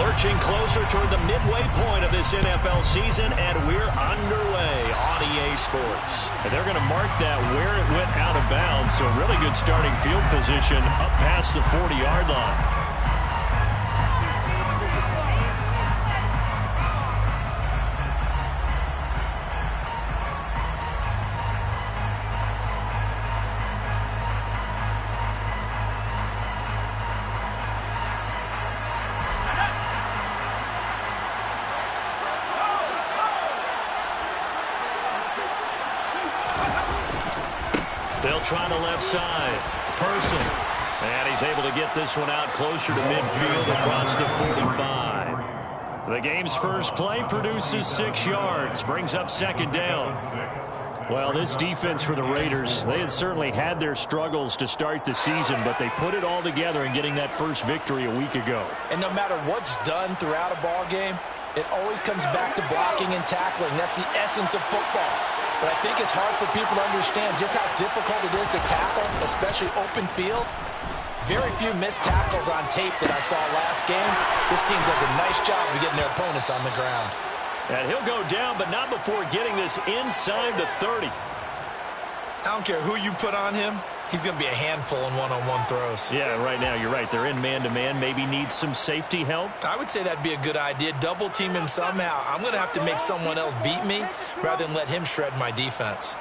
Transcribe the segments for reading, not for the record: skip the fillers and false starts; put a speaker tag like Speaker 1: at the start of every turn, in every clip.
Speaker 1: Inching closer toward the midway point of this NFL season, and we're underway on EA Sports.
Speaker 2: And they're going to mark that where it went out of bounds, so really good starting field position up past the 40-yard line.
Speaker 1: They'll try the left side. Person. And he's able to get this one out closer to midfield across the 45. The game's first play produces 6 yards. Brings up second down.
Speaker 2: Well, this defense for the Raiders, they had certainly had their struggles to start the season, but they put it all together in getting that first victory a week ago.
Speaker 3: And no matter what's done throughout a ball game, it always comes back to blocking and tackling. That's the essence of football. But I think it's hard for people to understand just how difficult it is to tackle, especially open field. Very few missed tackles on tape that I saw last game. This team does a nice job of getting their opponents on the ground.
Speaker 1: And he'll go down, but not before getting this inside the 30.
Speaker 3: I don't care who you put on him. He's going to be a handful in one-on-one throws.
Speaker 2: Yeah, right now, you're right. They're in man-to-man. Maybe needs some safety help.
Speaker 3: I would say that'd be a good idea. Double team him somehow. I'm going to have to make someone else beat me rather than let him shred my defense.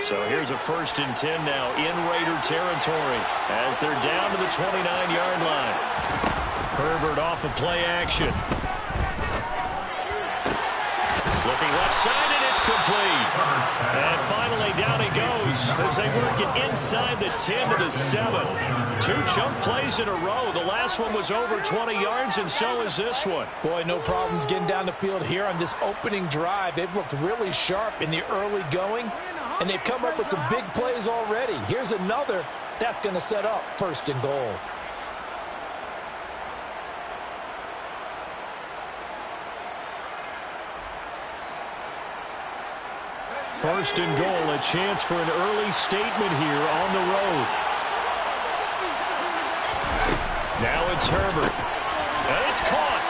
Speaker 1: So here's a 1st and 10 now in Raider territory as they're down to the 29-yard line. Herbert off of play action. Looking left side, and it's complete. And finally down he goes as they work it inside the 10 to the 7. 2 chunk plays in a row. The last one was over 20 yards, and so is this one.
Speaker 3: Boy, no problems getting down the field here on this opening drive. They've looked really sharp in the early going, and they've come up with some big plays already. Here's another that's going to set up 1st and goal.
Speaker 2: First and goal, a chance for an early statement here on the road.
Speaker 1: Now it's Herbert. And it's caught.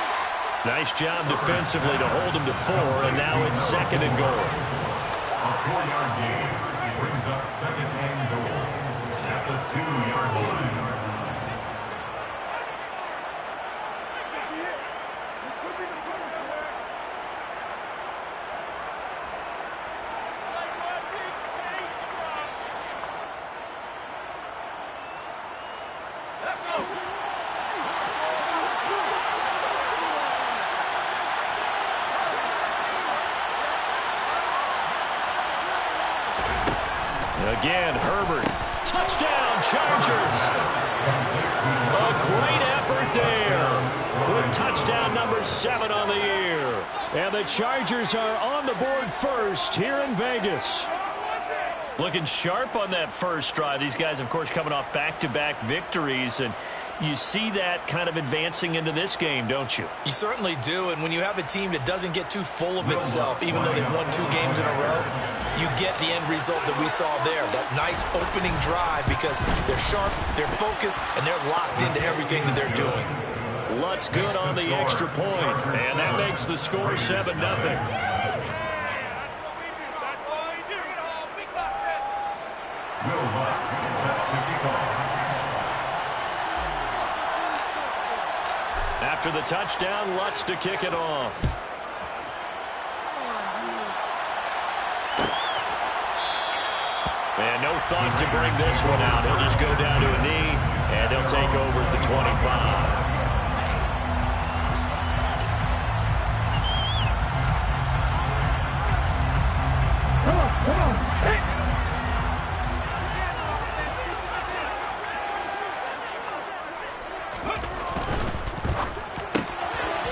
Speaker 1: Nice job defensively to hold him to 4, and now it's 2nd and goal.
Speaker 4: A 4-yard gain brings up 2nd and goal at the 2-yard line.
Speaker 1: Again, Herbert. Touchdown, Chargers. A great effort there. With touchdown number 7 on the year.
Speaker 2: And the Chargers are on the board first here in Vegas.
Speaker 1: Looking sharp on that first drive. These guys, of course, coming off back-to-back victories, and you see that kind of advancing into this game, don't you?
Speaker 3: You certainly do, and when you have a team that doesn't get too full of itself, even though they've won 2 games in a row, you get the end result that we saw there, that nice opening drive, because they're sharp, they're focused, and they're locked into everything that they're doing.
Speaker 1: Lutz good on the extra point, and that makes the score 7-0. After the touchdown, Lutz to kick it off. And no thought to bring this one out. He'll just go down to a knee, and he'll take over at the 25.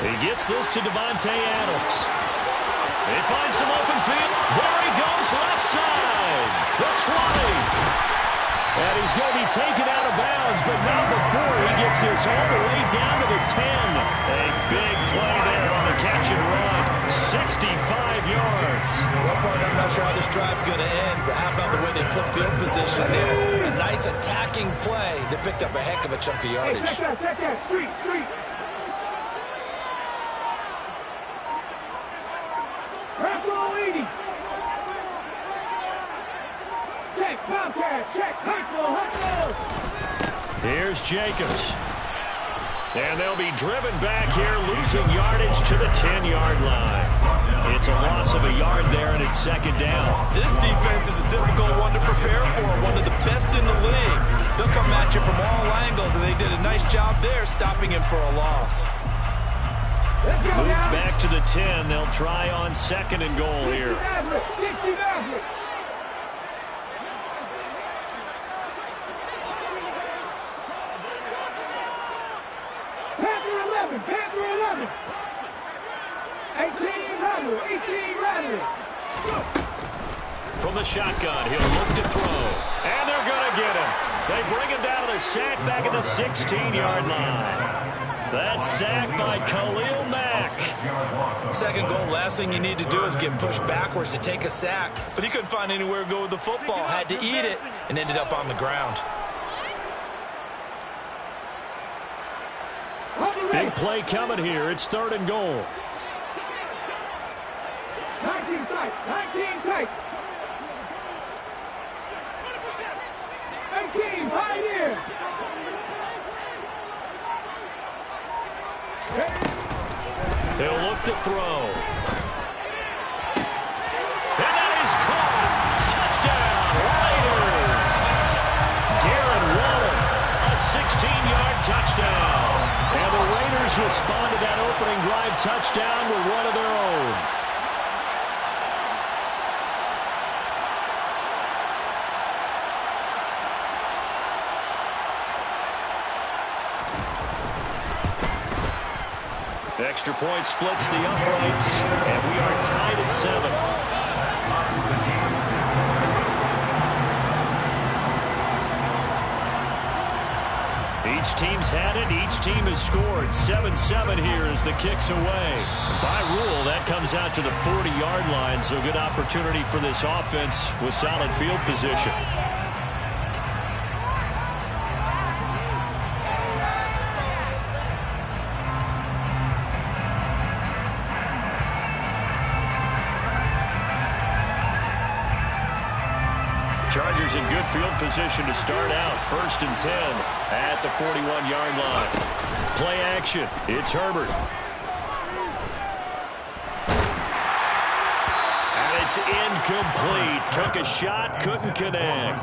Speaker 1: He gets this to Devontae Adams. He finds some open field. There he goes, left side. The 20. And he's going to be taken out of bounds, but not before he gets this all the way down to the 10. A big play there on the catch and run. 65 yards.
Speaker 3: Well, partner, I'm not sure how this drive's going to end, but how about the way they flip field position there? A nice attacking play that picked up a heck of a chunk of yardage.
Speaker 5: Hey, check that. Street. Back row 80. Check, Bobcat, check, hustle.
Speaker 2: Here's Jacobs. And they'll be driven back here, losing yardage to the 10-yard line. It's a loss of a yard there, and it's second down.
Speaker 3: This defense is a difficult one to prepare for, one of the best in the league. They'll come at you from all angles, and they did a nice job there stopping him for a loss.
Speaker 2: Moved back to the 10. They'll try on second and goal here.
Speaker 5: Panther 11. 18 Radley.
Speaker 2: From the shotgun, he'll look to throw. And they're going to get him. They bring him down to the sack back at the 16-yard line. That's sacked by Khalil Mack.
Speaker 3: Second goal, last thing you need to do is get pushed backwards to take a sack. But he couldn't find anywhere to go with the football. Had to eat it and ended up on the ground.
Speaker 2: Big play coming here. It's third and goal.
Speaker 5: 19 tight. 18, right here.
Speaker 2: They'll look to throw. And that is caught. Touchdown, Raiders. Darren Waller, a 16-yard touchdown. And the Raiders respond to that opening drive touchdown with one of their own. Extra point splits the uprights, and we are tied at 7. Each team's had it. Each team has scored. 7-7 here as the kick's away. And by rule, that comes out to the 40-yard line, so good opportunity for this offense with solid field position. Chargers in good field position to start out. 1st and 10 at the 41-yard line. Play action. It's Herbert. And it's incomplete. Took a shot, couldn't connect.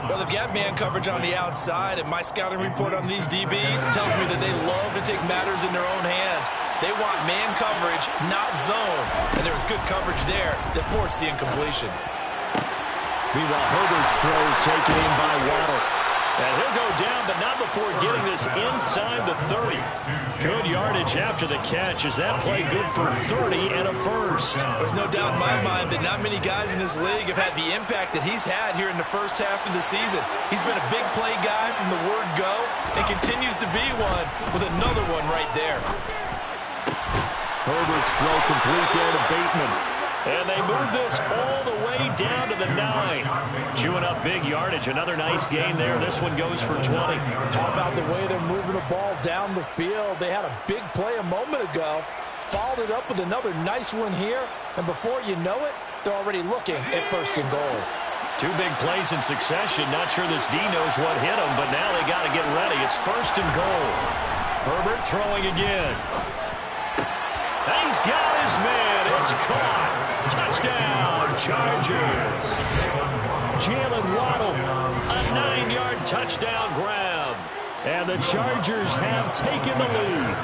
Speaker 3: Well, they've got man coverage on the outside, and my scouting report on these DBs tells me that they love to take matters in their own hands. They want man coverage, not zone. And there was good coverage there that forced the incompletion.
Speaker 2: Meanwhile, Herbert's throw is taken in by Waddle. And he'll go down, but not before getting this inside the 30. Good yardage after the catch. Is that play good for 30 and a first?
Speaker 3: There's no doubt in my mind that not many guys in this league have had the impact that he's had here in the first half of the season. He's been a big play guy from the word go and continues to be one with another one right there.
Speaker 2: Herbert's throw complete there to Bateman. And they move this all the way down to the 9. Chewing up big yardage. Another nice gain there. This one goes for 20.
Speaker 3: How about the way they're moving the ball down the field? They had a big play a moment ago. Followed it up with another nice one here. And before you know it, they're already looking at 1st and goal.
Speaker 2: 2 big plays in succession. Not sure this D knows what hit him, but now they got to get ready. It's 1st and goal. Herbert throwing again. He's got his man. It's caught. Touchdown, Chargers. Jalen Waddle, a 9-yard touchdown grab. And the Chargers have taken the lead.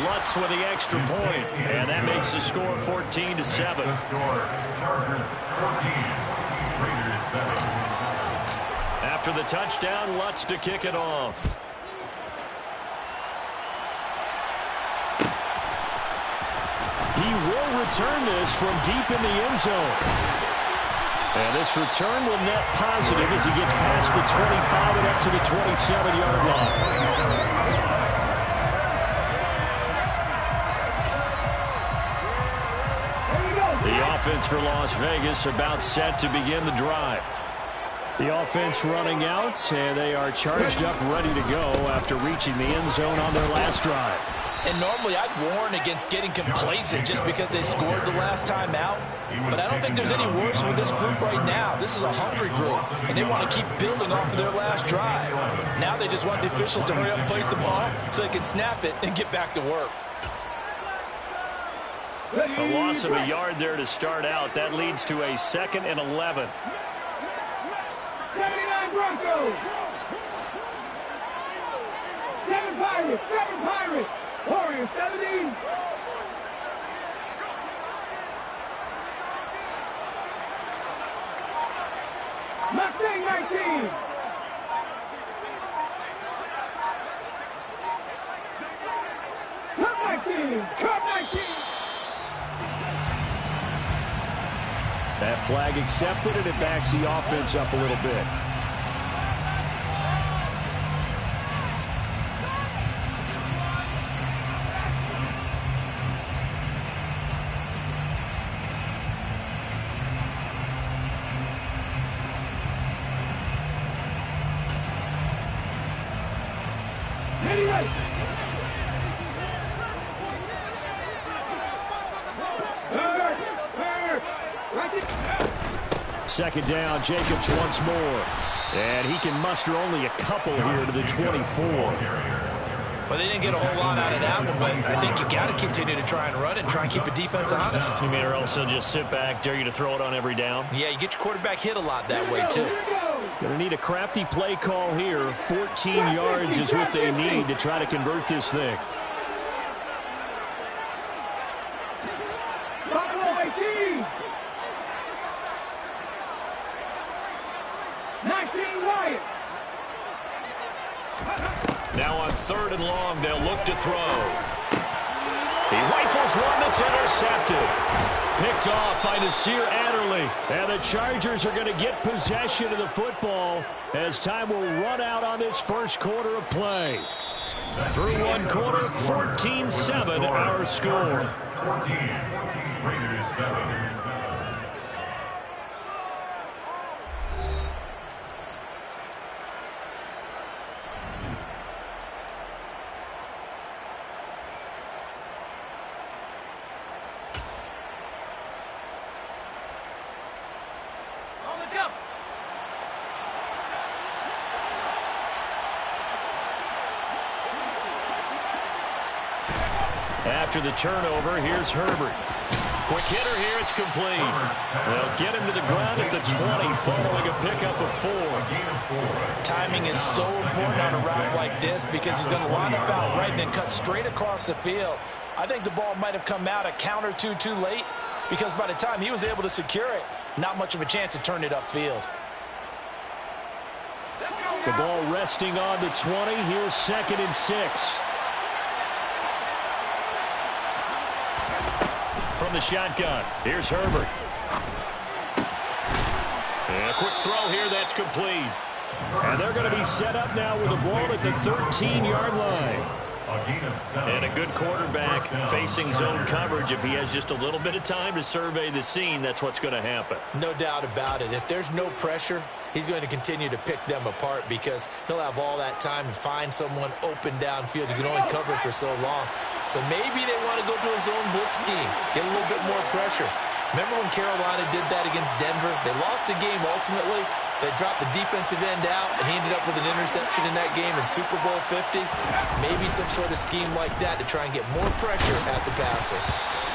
Speaker 2: Lutz with the extra point, and that makes the score 14-7.
Speaker 4: Chargers 14, Raiders 7.
Speaker 2: After the touchdown, Lutz to kick it off. He will return this from deep in the end zone. And this return will net positive as he gets past the 25 and up to the 27-yard line.
Speaker 1: offense for Las Vegas about set to begin the drive. The offense running out, and they are charged up, ready to go after reaching the end zone on their last drive.
Speaker 3: And normally I'd warn against getting complacent just because they scored the last time out. But I don't think there's any worries with this group right now. This is a hungry group, and they want to keep building off of their last drive. Now they just want the officials to hurry up and place the ball so they can snap it and get back to work.
Speaker 1: A loss of a yard there to start out. That leads to a 2nd and 11.
Speaker 5: 79 Broncos. 7 Pirates. 7 Pirates. Warriors 70. Mustang 19. Cup 19. Cup 19.
Speaker 1: That flag accepted, and it backs the offense up a little bit. Second down, Jacobs once more. And he can muster only a couple here to the 24.
Speaker 3: Well, they didn't get a whole lot out of that one, but I think you got to continue to try and run and try and keep the defense honest.
Speaker 1: You mean, or else they'll just sit back, dare you to throw it on every down?
Speaker 3: Yeah, you get your quarterback hit a lot that way, too.
Speaker 1: Going to need a crafty play call here. 14 yards is what they need to try to convert this thing.
Speaker 5: Buffalo 18. 19 Lions.
Speaker 1: Now on 3rd and long, they'll look to throw. He rifles one that's intercepted. Picked off by Nasir Adderley. And the Chargers are going to get possession of the football as time will run out on this first quarter of play. Through one quarter, 14-7 our score.
Speaker 4: 14, Raiders 7.
Speaker 1: After the turnover, here's Herbert. Quick hitter here, it's complete. They'll get him to the ground at the 20 following a pickup of 4.
Speaker 3: Timing is so important on a route like this because he's going to line up out right and then cut straight across the field. I think the ball might have come out a count or two too late because by the time he was able to secure it, not much of a chance to turn it upfield.
Speaker 1: The ball resting on the 20. Here's 2nd and 6. From the shotgun, here's Herbert. And a quick throw here, that's complete. And they're going to be set up now with the ball at the 13-yard line. And a good quarterback facing zone coverage. If he has just a little bit of time to survey the scene, that's what's going to happen.
Speaker 3: No doubt about it. If there's no pressure, he's going to continue to pick them apart because he'll have all that time to find someone open downfield. He can only cover for so long. So maybe they want to go to a zone blitz scheme, get a little bit more pressure. Remember when Carolina did that against Denver? They lost the game ultimately. They dropped the defensive end out, and he ended up with an interception in that game in Super Bowl 50. Maybe some sort of scheme like that to try and get more pressure at the passer.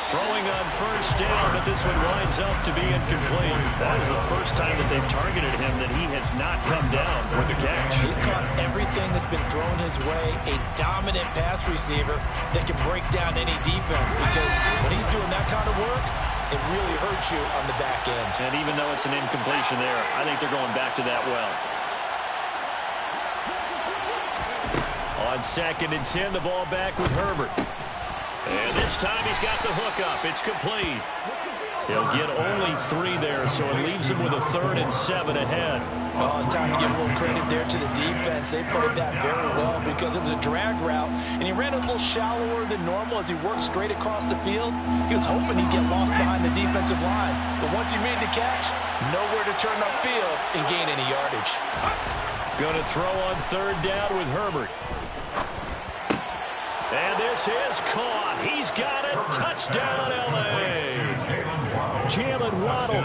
Speaker 1: Throwing on first down, but this one winds up to be incomplete. That is the first time that they've targeted him that he has not come down with a catch.
Speaker 3: He's caught everything that's been thrown his way. A dominant pass receiver that can break down any defense because when he's doing that kind of work, it really hurts you on the back end.
Speaker 1: And even though it's an incompletion there, I think they're going back to that well. On 2nd and 10, the ball back with Herbert. And this time he's got the hook up. It's complete. He'll get only 3 there, so it leaves him with a 3rd and 7 ahead.
Speaker 3: Oh, it's time to give a little credit there to the defense. They played that very well because it was a drag route, and he ran a little shallower than normal as he worked straight across the field. He was hoping he'd get lost behind the defensive line, but once he made the catch, nowhere to turn upfield and gain any yardage.
Speaker 1: Going to throw on 3rd down with Herbert. And this is caught. He's got it. Touchdown, L.A. Jalen Waddle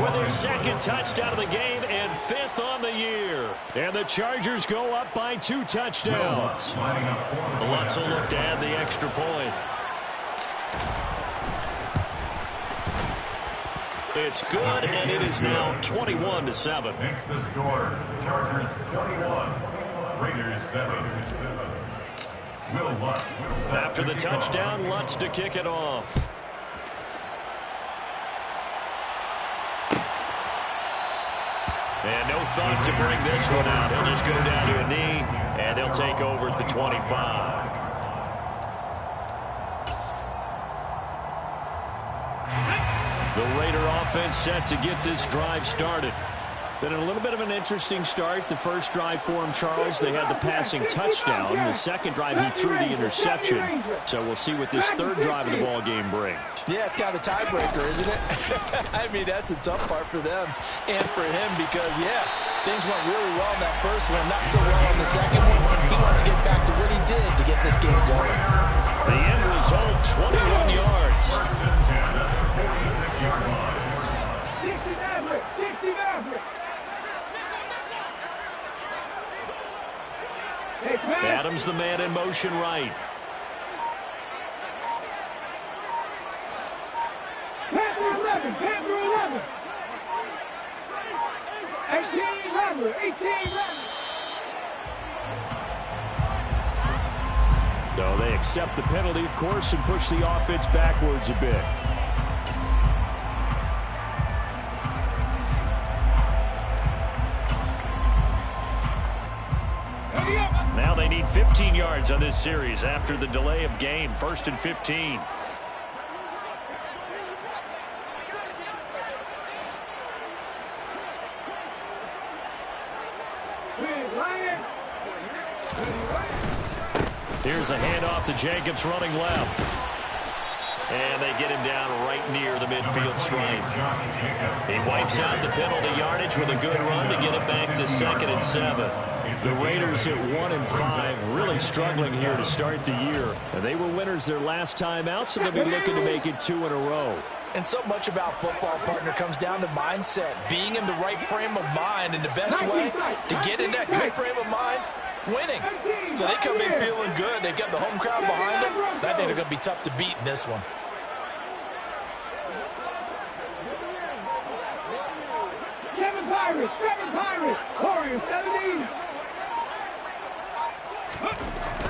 Speaker 1: with his 2nd touchdown of the game and 5th on the year. And the Chargers go up by 2 touchdowns. Lutz will look to add the extra point. It's good, and it is now 21-7.
Speaker 4: Makes the score. Chargers 21, Raiders 7. Will Lutz.
Speaker 1: After the touchdown, Lutz to kick it off. And no thought to bring this one out. He'll just go down to a knee, and they'll take over at the 25. The Raider offense set to get this drive started. Been a little bit of an interesting start. The first drive for him, Charles, they had the passing touchdown. The second drive, he threw the interception. So we'll see what this 3rd drive of the ball game brings.
Speaker 3: Yeah, it's kind of a tiebreaker, isn't it? I mean, that's the tough part for them and for him because, yeah, things went really well in that first one, not so well on the second one. He wants to get back to what he did to get this game going.
Speaker 1: The end result, 21 yards.
Speaker 4: 46-yard line.
Speaker 5: 60 Maverick, 60 Maverick.
Speaker 1: Adams the man in motion right.
Speaker 5: Panther 11, Panther 11. 18 Rattler, 18 Rattler.
Speaker 1: No, they accept the penalty, of course, and push the offense backwards a bit. Now they need 15 yards on this series after the delay of game. 1st and 15. Here's a handoff to Jacobs running left. And they get him down right near the midfield stripe. He wipes out the penalty yardage with a good run to get it back to 2nd and 7. The Raiders at 1-5, really struggling here to start the year. And they were winners their last time out, so they'll be looking to make it 2 in a row.
Speaker 3: And so much about football, partner, comes down to mindset. Being in the right frame of mind, and the best way to get in that good frame of mind, winning. So they come in feeling good. They got the home crowd behind them. I think they're going to be tough to beat in this one.
Speaker 5: Seven Pirates, Warriors 17.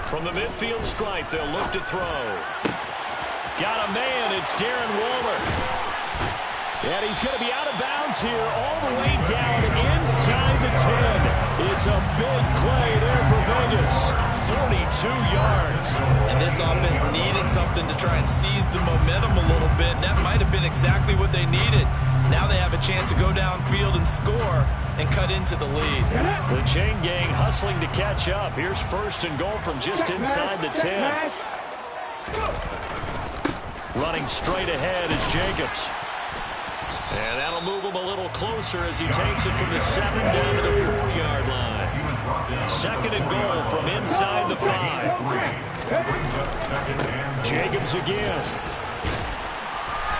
Speaker 1: From the midfield stripe, they'll look to throw. Got a man, it's Darren Waller. And he's going to be out of bounds here all the way down inside the 10. It's a big play there for Vegas. 42 yards.
Speaker 3: And this offense needed something to try and seize the momentum a little bit. That might have been exactly what they needed. Now they have a chance to go downfield and score and cut into the lead.
Speaker 1: The chain gang hustling to catch up. Here's 1st and goal from just inside the 10. Running straight ahead is Jacobs. And that'll move him a little closer as he takes it from the 7 down to the 4-yard line. 2nd and goal from inside the 5. Jacobs again.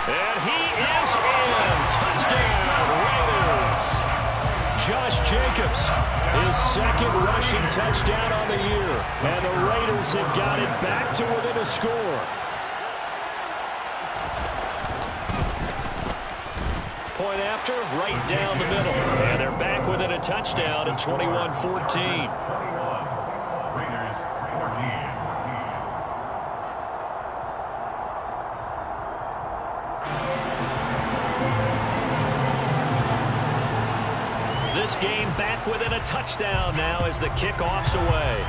Speaker 1: And he is in. Touchdown, Raiders. Josh Jacobs, his 2nd rushing touchdown on the year. And the Raiders have got it back to within a score. Point after, right down the middle. And they're back within a touchdown at 21-14.
Speaker 4: Raiders 14.
Speaker 1: This game back within a touchdown now as the kickoff's away.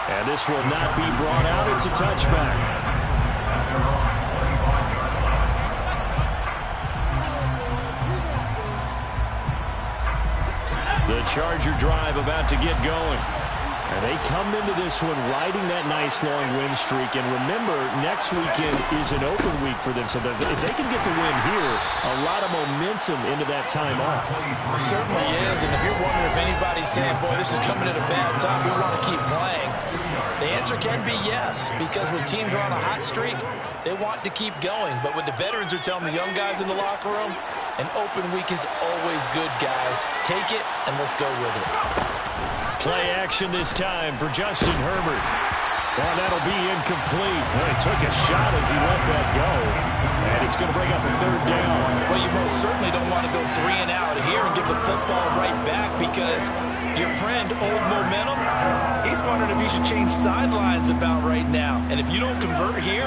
Speaker 1: And this will not be brought out. It's a touchback. Charger drive about to get going. And they come into this one riding that nice long win streak. And remember, next weekend is an open week for them. So if they can get the win here, a lot of momentum into that time off.
Speaker 3: It certainly is. And if you're wondering if anybody's saying, boy, this is coming at a bad time, we want to keep playing, the answer can be yes. Because when teams are on a hot streak, they want to keep going. But what the veterans are telling the young guys in the locker room, an open week is always good, guys. Take it, and let's go with it.
Speaker 1: Play action this time for Justin Herbert. Well, that'll be incomplete. Well, he took a shot as he let that go. And it's going to bring up a third down.
Speaker 3: Well, you most certainly don't want to go 3 and out here and give the football right back because your friend, Old Momentum, he's wondering if he should change sidelines about right now. And if you don't convert here,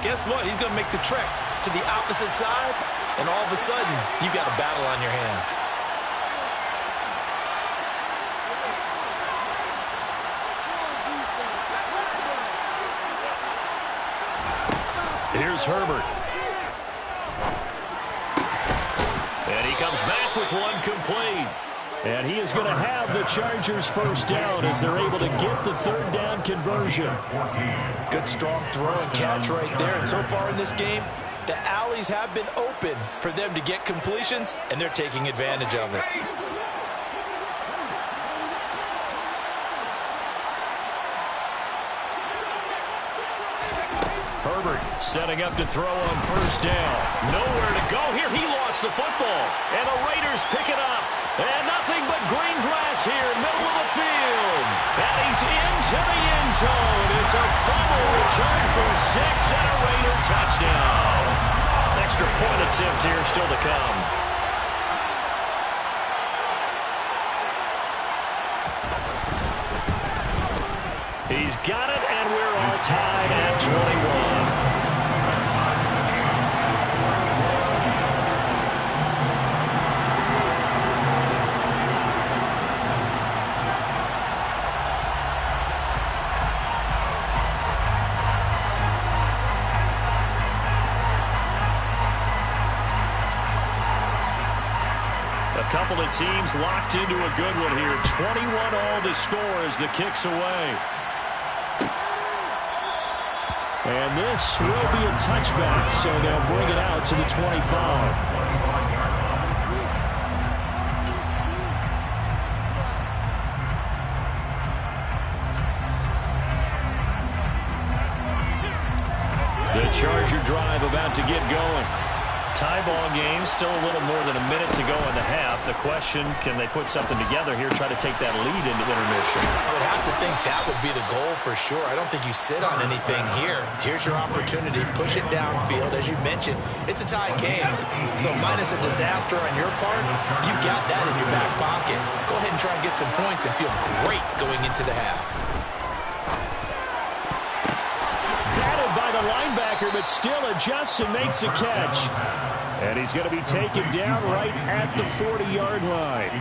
Speaker 3: guess what? He's going to make the trek to the opposite side, and all of a sudden, you've got a battle on your hands.
Speaker 1: Here's Herbert. And he comes back with one complete. And he is going to have the Chargers first down as they're able to get the third down conversion.
Speaker 3: Good strong throw and catch right there. And so far in this game, the alleys have been open for them to get completions, and they're taking advantage of it.
Speaker 1: Herbert setting up to throw on first down. Nowhere to go here. He lost the football. And the Raiders pick it up. And nothing but green grass here, middle of the field. And he's into the end zone. It's a fumble return for 6 and a Raider touchdown. Extra point attempt here still to come. He's got it, and we're all tied at 21. A couple of teams locked into a good one here. 21 all to score as the kick's away. And this will be a touchback, so they'll bring it out to the 25. The Charger drive about to get going. Tie ball game, still a little more than a minute to go in the half. The question, can they put something together here, try to take that lead into intermission?
Speaker 3: I would have to think that would be the goal for sure. I don't think you sit on anything here. Here's your opportunity. Push it downfield. As you mentioned, it's a tie game. So minus a disaster on your part, you've got that in your back pocket. Go ahead and try and get some points and feel great going into the half.
Speaker 1: Batted by the linebacker, but still adjusts and makes a catch. And he's going to be taken down right at the 40-yard line.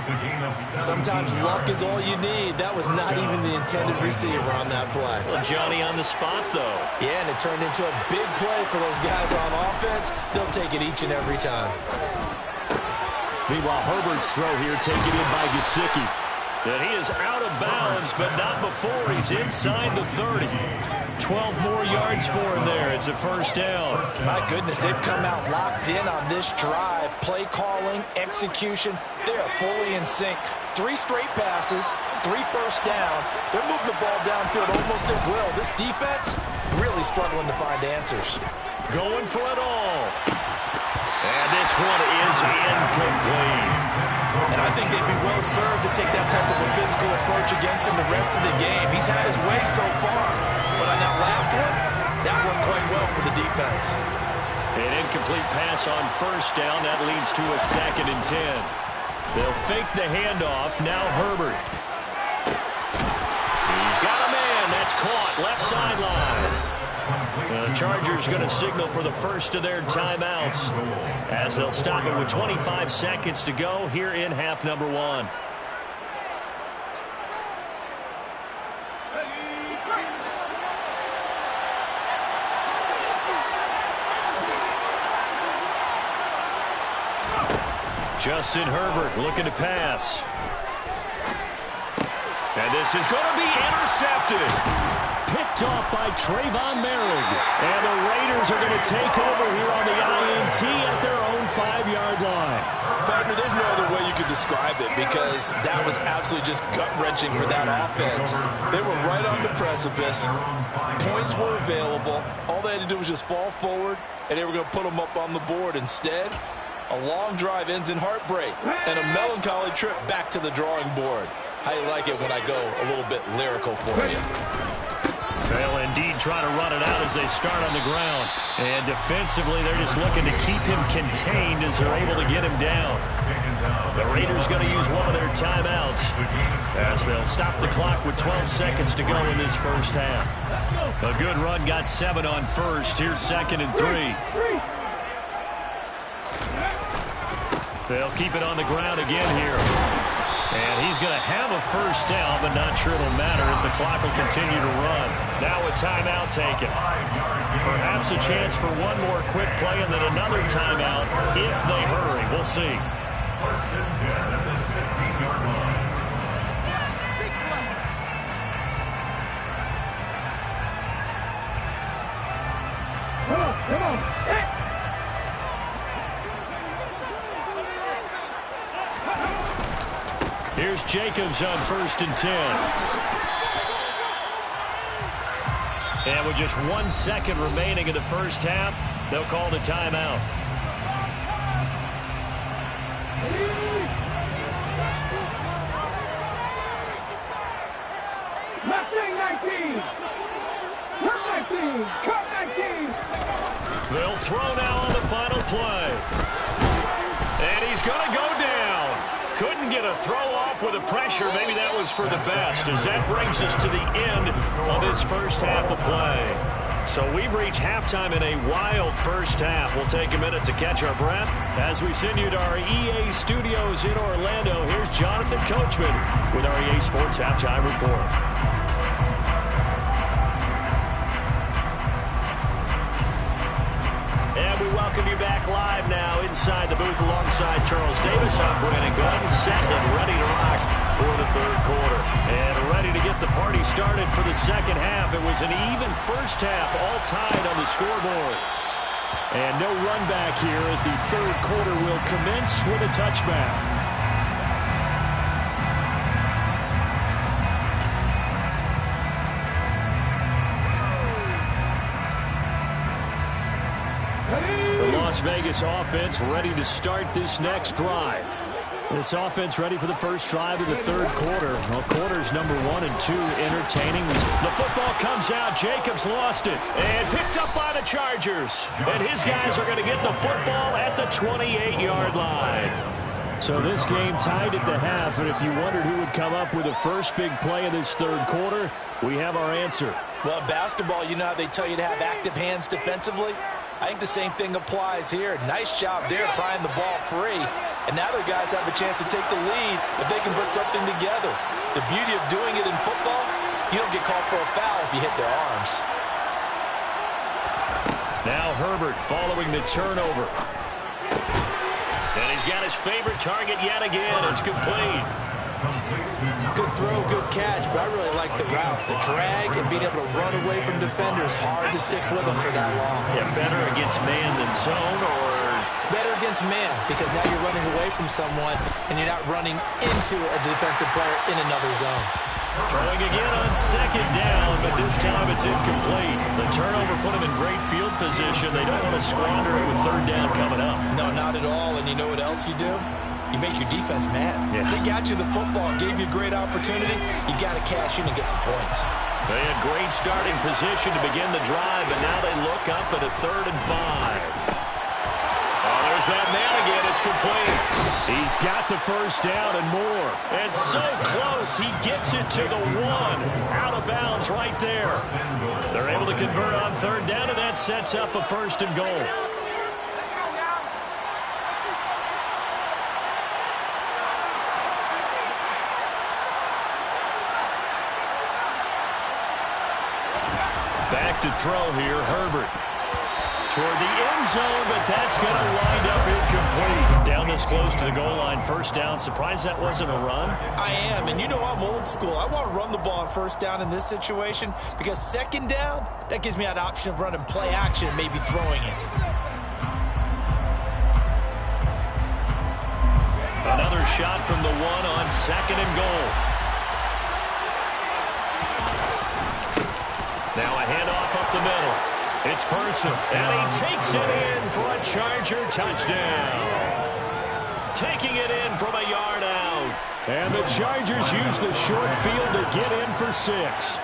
Speaker 3: Sometimes luck is all you need. That was not even the intended receiver on that play.
Speaker 1: Well, Johnny on the spot, though.
Speaker 3: Yeah, and it turned into a big play for those guys on offense. They'll take it each and every time.
Speaker 1: Meanwhile, Herbert's throw here taken in by Gesicki. And he is out of bounds, but not before he's inside the 30. 12 more yards for him there. It's a first down.
Speaker 3: My goodness, they've come out locked in on this drive. Play calling, execution, they are fully in sync. 3 straight passes, 3 first downs. They're moving the ball downfield almost at will. This defense really struggling to find answers.
Speaker 1: Going for it all. And this one is incomplete.
Speaker 3: And I think they'd be well served to take that type of a physical approach against him the rest of the game. He's had his way so far. But on that last one, that worked quite well for the defense.
Speaker 1: An incomplete pass on first down. That leads to a 2nd and 10. They'll fake the handoff. Now Herbert. He's got a man. That's caught. Left sideline. The Chargers going to signal for the first of their timeouts as they'll stop it with 25 seconds to go here in half number 1. Justin Herbert looking to pass. And this is going to be intercepted. Picked off by Trayvon Merrick. And the Raiders are going to take over here on the INT at their own 5-yard line.
Speaker 3: Partner, there's no other way you could describe it because that was absolutely just gut-wrenching for that offense. They were right on the precipice. Points were available. All they had to do was just fall forward, and they were going to put them up on the board. Instead, a long drive ends in heartbreak and a melancholy trip back to the drawing board. How you like it when I go a little bit lyrical for you?
Speaker 1: They'll indeed try to run it out as they start on the ground. And defensively, they're just looking to keep him contained as they're able to get him down. The Raiders going to use one of their timeouts as they'll stop the clock with 12 seconds to go in this first half. A good run got 7 on first. Here's 2nd and 3. They'll keep it on the ground again here. And he's going to have a first down, but not sure it'll matter as the clock will continue to run. Now a timeout taken. Perhaps a chance for one more quick play and then another timeout if they hurry. We'll see.
Speaker 4: 1st and 10 at the 16-yard line.
Speaker 5: Come on.
Speaker 1: Here's Jacobs on 1st and 10. And with just 1 second remaining in the first half, they'll call the timeout.
Speaker 5: Left wing 19. Cut 19.
Speaker 1: They'll throw now on the final play. And he's going to go down. Couldn't get a throw off with the pressure. Maybe that was for the best, as that brings us to the end of this first half of play. So we've reached halftime in a wild first half. We'll take a minute to catch our breath as we send you to our EA studios in Orlando. Here's Jonathan Coachman with our EA Sports Halftime Report. We welcome you back live now inside the booth alongside Charles Davis. I'm Brandon Glenn, set and ready to rock for the third quarter. And ready to get the party started for the second half. It was an even first half, all tied on the scoreboard. And no run back here as the third quarter will commence with a touchback. Las Vegas offense ready to start this next drive. This offense ready for the first drive of the third quarter. Well, quarters number 1 and 2 entertaining. The football comes out. Jacobs lost it and picked up by the Chargers. And his guys are going to get the football at the 28-yard line. So this game tied at the half, and if you wondered who would come up with the first big play of this third quarter, we have our answer.
Speaker 3: Well, in basketball, you know how they tell you to have active hands defensively? I think the same thing applies here. Nice job there prying the ball free. And now their guys have a chance to take the lead if they can put something together. The beauty of doing it in football, you don't get called for a foul if you hit their arms.
Speaker 1: Now Herbert following the turnover. And he's got his favorite target yet again. It's complete.
Speaker 3: Good throw, good catch, but I really like the route. The drag and being able to run away from defenders, hard to stick with them for that long.
Speaker 1: Yeah, better against man than zone, or?
Speaker 3: Better against man, because now you're running away from someone and you're not running into a defensive player in another zone.
Speaker 1: Throwing again on second down, but this time it's incomplete. The turnover put him in great field position. They don't want to squander it with third down coming up.
Speaker 3: No, not at all. And you know what else you do? You make your defense mad.
Speaker 1: Yeah.
Speaker 3: They got you the football, gave you a great opportunity. You got to cash in and get some points.
Speaker 1: They had great starting position to begin the drive, but now they look up at a 3rd and 5. Oh, there's that man again. It's complete. He's got the first down and more. And so close, he gets it to the 1. Out of bounds right there. They're able to convert on third down, and that sets up a 1st and goal. Back to throw here, Herbert. Toward the end zone, but that's going to wind up incomplete. Down this close to the goal line. First down. Surprised that wasn't a run?
Speaker 3: I am, and you know I'm old school. I want to run the ball on first down in this situation because second down, that gives me that option of running play action and maybe throwing it.
Speaker 1: Another shot from the one on second and goal. Now a handoff up the middle. It's Person, and he takes it in for a Charger touchdown. Taking it in from a yard out. And the Chargers use the short field to get in for 6.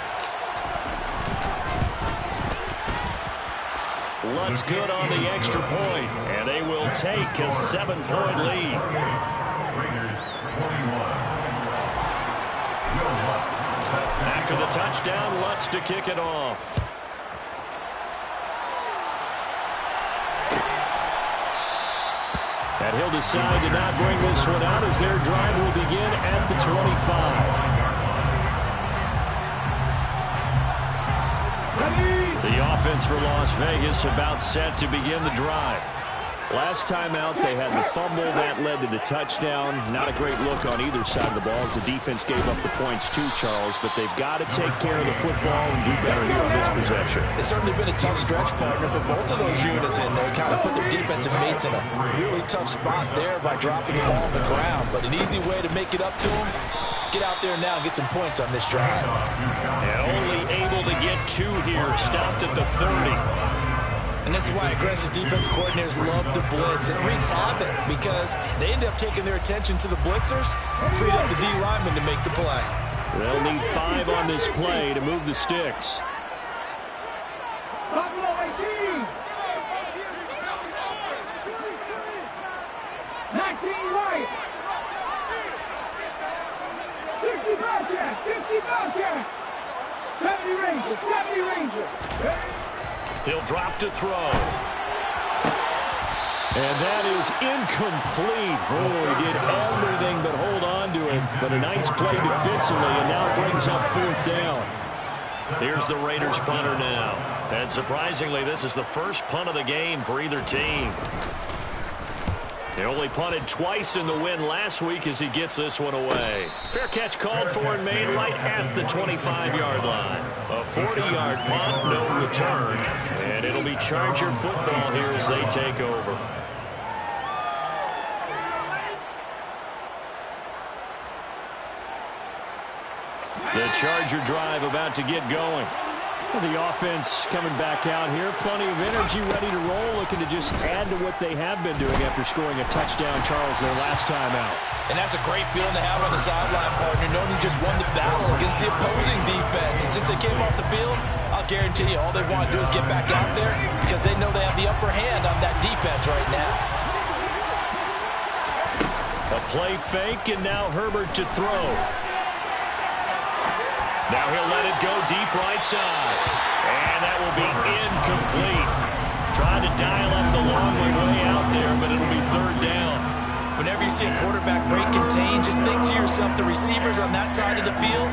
Speaker 1: Lutz good on the extra point, and they will take a 7-point lead.
Speaker 4: Raiders 21.
Speaker 1: After the touchdown, Lutz to kick it off. And he'll decide to not bring this one out as their drive will begin at the 25. The offense for Las Vegas about set to begin the drive. Last time out, they had the fumble that led to the touchdown. Not a great look on either side of the ball as the defense gave up the points too, Charles. But they've got to take care of the football and do better here on this possession.
Speaker 3: It's certainly been a tough stretch, partner, for both of those units in there. Kind of put their defensive mates in a really tough spot there by dropping the ball on the ground. But an easy way to make it up to them, get out there now and get some points on this drive.
Speaker 1: And only able to get 2 here. Stopped at the 30.
Speaker 3: And this is why aggressive defense coordinators love to blitz. It wreaks havoc because they end up taking their attention to the blitzers, freed up the D lineman to make the play.
Speaker 1: They'll need 5 on this play to move the sticks.
Speaker 5: Buffalo 18. 19 right. 60 Bobcat. 60 Bobcat. 70 Rangers. 70 Rangers.
Speaker 1: He'll drop to throw. And that is incomplete. Oh, he did everything but hold on to it. But a nice play defensively, and now brings up 4th down. Here's the Raiders punter now. And surprisingly, this is the first punt of the game for either team. They only punted twice in the win last week as he gets this one away. Fair catch called for and made right at the 25-yard line. A 40-yard punt, no return. And it'll be Charger football here as they take over. The Charger drive about to get going. The offense coming back out here. Plenty of energy, ready to roll, looking to just add to what they have been doing after scoring a touchdown, Charles, their last time out.
Speaker 3: And that's a great feeling to have on the sideline, partner, knowing you just won the battle against the opposing defense. And since they came off the field, I'll guarantee you all they want to do is get back out there because they know they have the upper hand on that defense right now.
Speaker 1: A play fake, and now Herbert to throw. Now he'll let it go deep right side. And that will be incomplete. Trying to dial up the long way out there, but it'll be 3rd down.
Speaker 3: Whenever you see a quarterback break contain, just think to yourself, the receivers on that side of the field,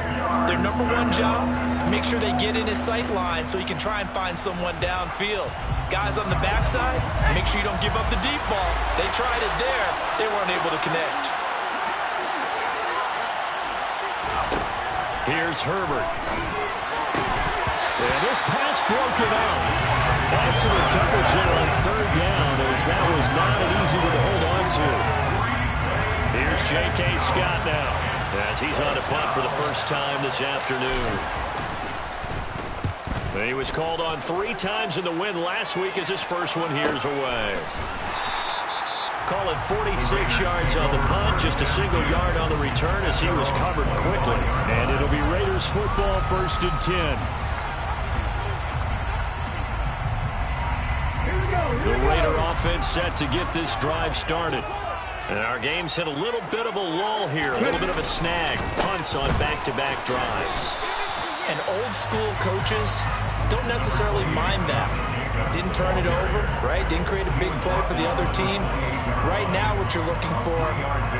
Speaker 3: their number one job, make sure they get in his sight line so he can try and find someone downfield. Guys on the backside, make sure you don't give up the deep ball. They tried it there. They weren't able to connect.
Speaker 1: Here's Herbert. And this pass broken out. Excellent coverage there on 3rd down as that was not an easy one to hold on to. Here's J.K. Scott now as he's on a punt for the first time this afternoon. He was called on 3 times in the win last week as his first one here's away. Call it 46 yards on the punt, just a single yard on the return as he was covered quickly. And it'll be Raiders football, 1st and 10. The Raider offense set to get this drive started. And our game's hit a little bit of a lull here, a little bit of a snag. Punts on back-to-back drives.
Speaker 3: And old school coaches don't necessarily mind that. Didn't turn it over, right? Didn't create a big play for the other team. Right now what you're looking for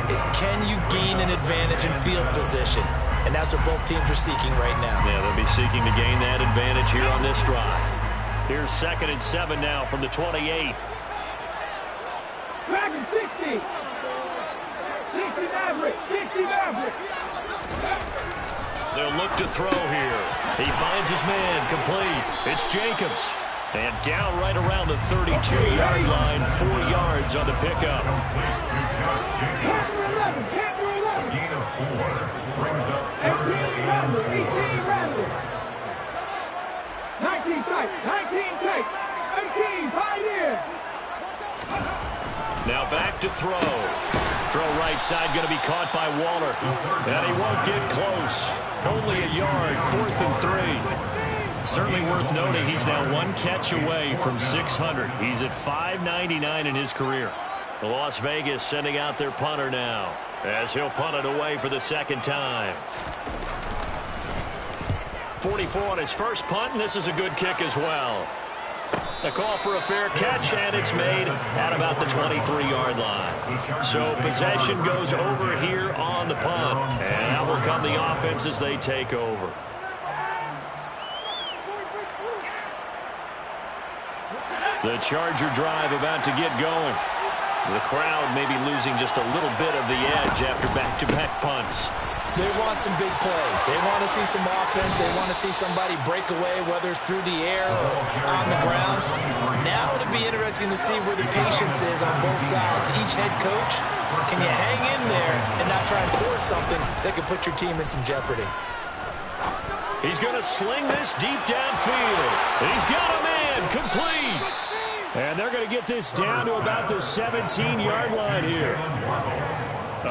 Speaker 3: is can you gain an advantage in field position? And that's what both teams are seeking right now.
Speaker 1: Yeah, they'll be seeking to gain that advantage here on this drive. Here's 2nd and 7 now from the 28.
Speaker 5: Back at 60. 60 Maverick. 60 Maverick.
Speaker 1: They'll look to throw here. He finds his man, complete. It's Jacobs. And down right around the 32-yard line, 4 yards on the pickup.
Speaker 4: Gain of 4 brings up
Speaker 5: 19 tight, 19 tight, 18, pioneer.
Speaker 1: Now back to throw. Throw right side, going to be caught by Waller. And he won't get close. Only a yard, 4th and 3. Certainly worth noting he's now 1 catch away from 600. He's at 599 in his career. Las Vegas sending out their punter now as he'll punt it away for the 2nd time. 44 on his first punt, and this is a good kick as well. A call for a fair catch, and it's made at about the 23-yard line. So possession goes over here on the punt, and out will come the offense as they take over. The Charger drive about to get going. The crowd may be losing just a little bit of the edge after back-to-back punts.
Speaker 3: They want some big plays. They want to see some offense. They want to see somebody break away, whether it's through the air or on the ground. Now it'll be interesting to see where the patience is on both sides. Each head coach, can you hang in there and not try and force something that could put your team in some jeopardy?
Speaker 1: He's going to sling this deep downfield. He's got a man, complete. And they're going to get this down to about the 17-yard line here.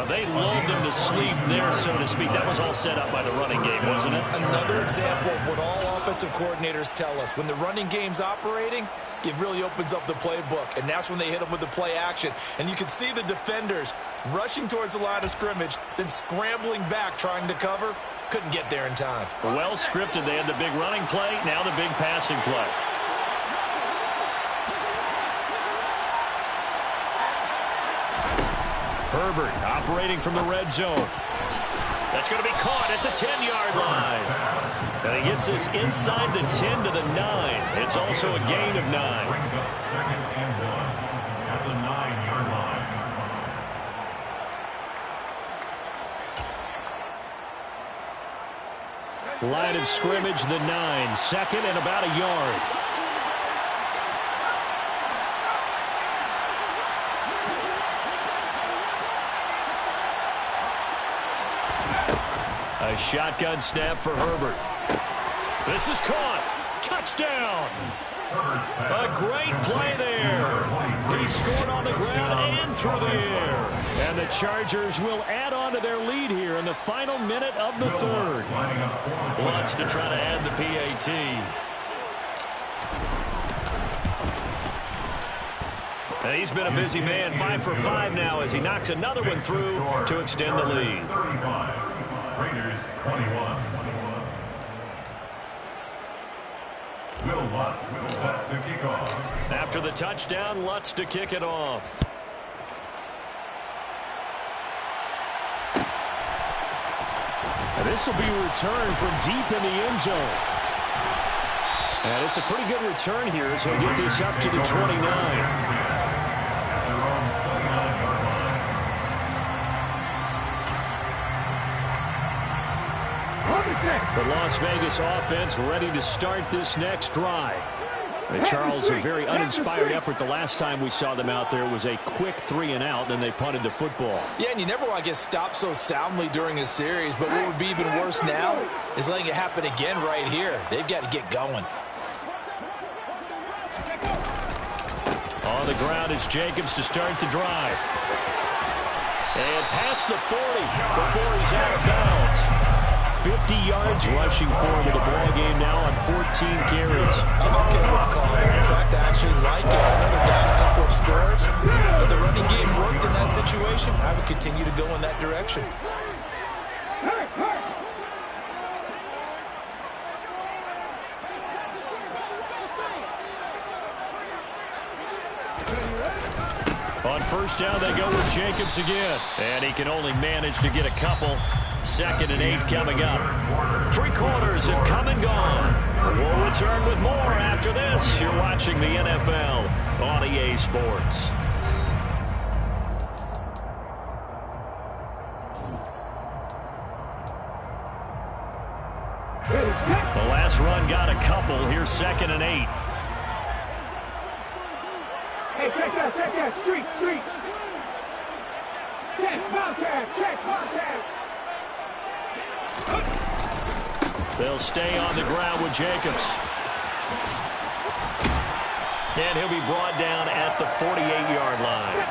Speaker 1: They lulled them to sleep there, so to speak. That was all set up by the running game, wasn't it?
Speaker 3: Another example of what all offensive coordinators tell us. When the running game's operating, it really opens up the playbook, and that's when they hit them with the play action. And you can see the defenders rushing towards the line of scrimmage, then scrambling back trying to cover. Couldn't get there in time.
Speaker 1: Well scripted. They had the big running play, now the big passing play. Herbert operating from the red zone. That's going to be caught at the 10-yard line. And he gets this inside the 10 to the 9. It's also a gain of 9.
Speaker 4: Brings up 2nd and 1 at the 9-yard line.
Speaker 1: Line of scrimmage, the 9. 2nd and about a yard. A shotgun snap for Herbert. This is caught. Touchdown. A great play there. He scored on the ground and through the air. And the Chargers will add on to their lead here in the final minute of the 3rd. Wants to try to add the PAT. And he's been a busy man, 5 for 5 now as he knocks another one through to extend the lead.
Speaker 4: 35. Raiders 21. Will Lutz set to kick off.
Speaker 1: After the touchdown, Lutz to kick it off. And this will be returned from deep in the end zone. And it's a pretty good return here as he'll get this up to the 29. The Las Vegas offense ready to start this next drive. And Charles, a very uninspired effort the last time we saw them out there was a quick 3-and-out, then they punted the football.
Speaker 3: Yeah, and you never want to get stopped so soundly during a series, but what would be even worse now is letting it happen again right here. They've got to get going.
Speaker 1: On the ground is Jacobs to start the drive. And past the 40 before he's out of bounds. 50 yards rushing forward to the ball game now on 14 carries.
Speaker 3: I'm okay with the call. In fact, I actually like it. I know they're down a couple of scores, but the running game worked in that situation. I would continue to go in that direction.
Speaker 1: On first down, they go with Jacobs again. And he can only manage to get a couple. 2nd and 8 coming up. 3 quarters have come and gone. We'll return with more after this. You're watching the NFL on EA Sports. this run got a couple. Here's 2nd and 8.
Speaker 5: Hey, check that. Street. Check contact.
Speaker 1: They'll stay on the ground with Jacobs. And he'll be brought down at the 48-yard line.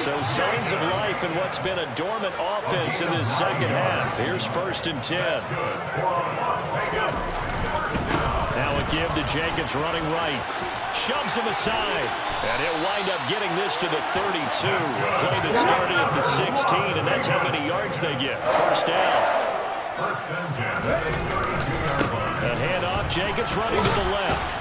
Speaker 1: So signs of life in what's been a dormant offense in this second half. Here's 1st and 10. Now a give to Jacobs running right. Shoves him aside. And he'll wind up getting this to the 32. A play that started at the 16, and that's how many yards they get. 1st down.
Speaker 4: 1st and 10.
Speaker 1: A handoff. Jacobs running to the left.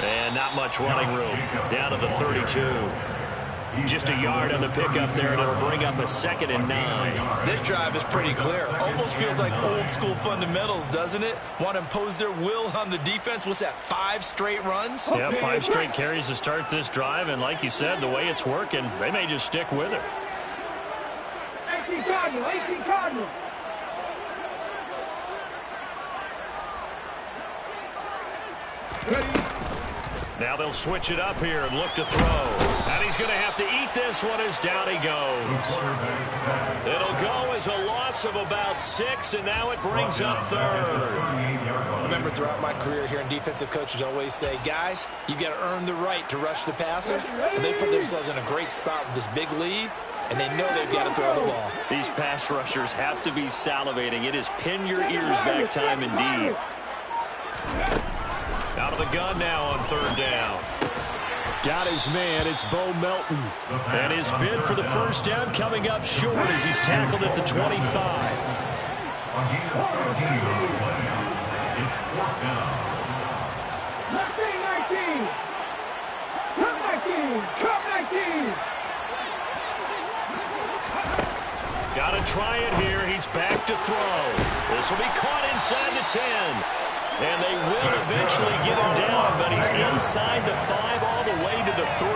Speaker 1: And not much running room. Down to the 32. Just a yard on the pickup there, and it'll bring up a 2nd and 9.
Speaker 3: This drive is pretty clear. Almost feels like old school fundamentals, doesn't it? Want to impose their will on the defense. What's that, 5 straight runs?
Speaker 1: Yeah, 5 straight carries to start this drive, and like you said, the way it's working, they may just stick with it.
Speaker 5: 18 Cardinal.
Speaker 1: Now they'll switch it up here and look to throw. And he's going to have to eat this one as down he goes. It'll go as a loss of about 6, and now it brings up 3rd.
Speaker 3: I remember throughout my career hearing defensive coaches always say, guys, you got to earn the right to rush the passer. And they put themselves in a great spot with this big lead, and they know they've got to throw the ball.
Speaker 1: These pass rushers have to be salivating. It is pin your ears back time indeed. Out of the gun now on 3rd down. Got his man. It's Bo Melton. And his bid for the 1st down coming up short as he's tackled at the 25.
Speaker 4: On gain of 13 on the play. It's 4th down.
Speaker 5: 19. Come 19.
Speaker 1: Got to try it here. He's back to throw. This will be caught inside the 10. And they will eventually get him down, but he's inside the 5 all the way to the 3.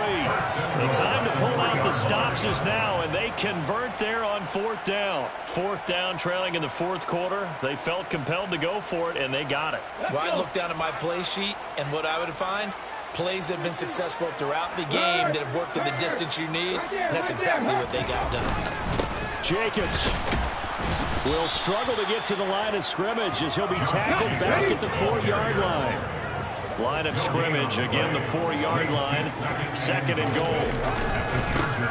Speaker 1: The time to pull out the stops is now, and they convert there on 4th down. 4th down, trailing in the 4th quarter. They felt compelled to go for it, and they got it.
Speaker 3: Well, I'd look down at my play sheet, and what I would find, plays that have been successful throughout the game that have worked in the distance you need, and that's exactly what they got done.
Speaker 1: Jacobs will struggle to get to the line of scrimmage as he'll be tackled back at the 4-yard line. Line of scrimmage, again the 4-yard line. 2nd and goal.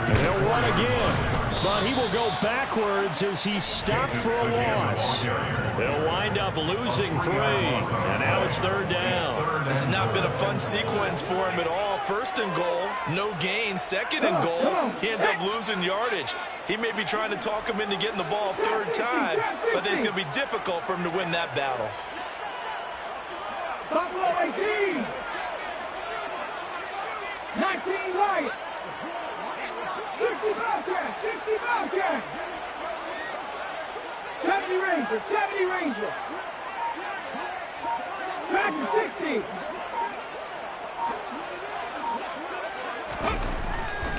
Speaker 1: And he'll run again, but he will go backwards as he's stopped for a loss. They'll wind up losing 3, and now it's 3rd down.
Speaker 3: This has not been a fun sequence for him at all. 1st and goal, no gain. 2nd and goal, he ends up losing yardage. He may be trying to talk him into getting the ball 3rd time, but then it's going to be difficult for him to win that battle.
Speaker 5: Buffalo 18. 19 right. 60 Bobcat. 70 Ranger. Back to 60.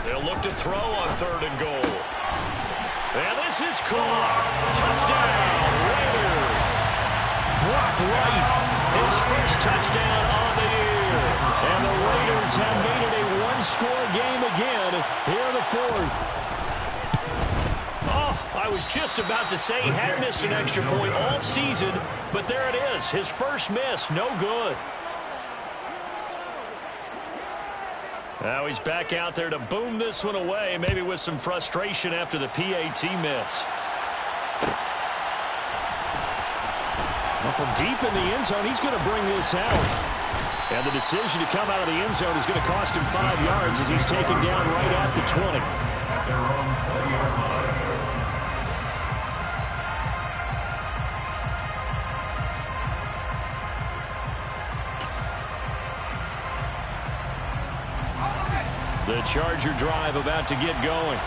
Speaker 1: They'll look to throw on 3rd and goal. And this is caught. Touchdown, Raiders. Brock Wright, his 1st touchdown on the year. And the Raiders have made it a 1-score game again here in the 4th. Oh, I was just about to say he had missed an extra point all season, but there it is. His 1st miss, no good. Now he's back out there to boom this one away, maybe with some frustration after the PAT miss. Well, from deep in the end zone, he's going to bring this out. And the decision to come out of the end zone is going to cost him 5 yards as he's taken down right at the 20.
Speaker 4: At their own 20-yard line.
Speaker 1: The Charger drive about to get going.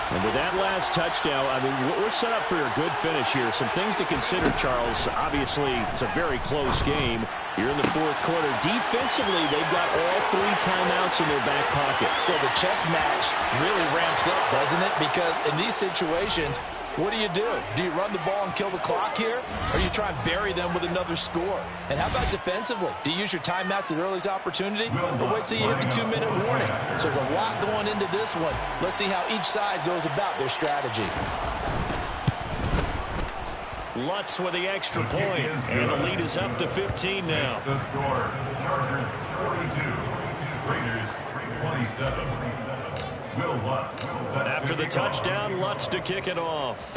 Speaker 1: And with that last touchdown, I mean, we're set up for a good finish here. Some things to consider, Charles. Obviously, it's a very close game. Here in the 4th quarter, defensively, they've got all 3 timeouts in their back pocket.
Speaker 3: So the chess match really ramps up, doesn't it? Because in these situations, What do? Do you run the ball and kill the clock here? Or you try and bury them with another score? And how about defensively? Do you use your timeouts at earliest opportunity? Or wait till you hit the 2-minute warning? So there's a lot going into this one. Let's see how each side goes about their strategy.
Speaker 1: Lutz with the extra point, and the lead is up to 15 now.
Speaker 4: The score, Chargers 42, Raiders 27. Will Lutz set
Speaker 1: After the touchdown, Lutz to kick it off.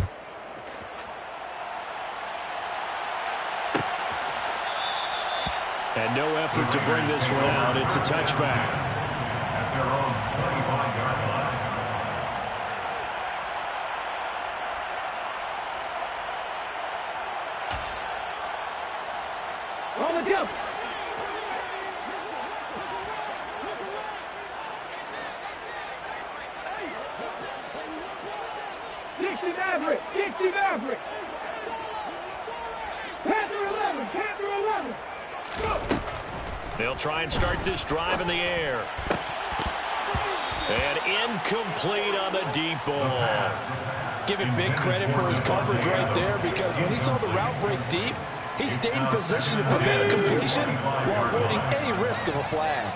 Speaker 1: And no effort to bring this one out. It's a touchback.
Speaker 4: At their own 25-yard line.
Speaker 5: On the jump. Maverick. Panther 11. Go.
Speaker 1: They'll try and start this drive in the air. And incomplete on the deep ball.
Speaker 3: Give him big credit for his coverage right there, because when he saw the route break deep, he stayed in position to prevent a completion while avoiding any risk of a flag.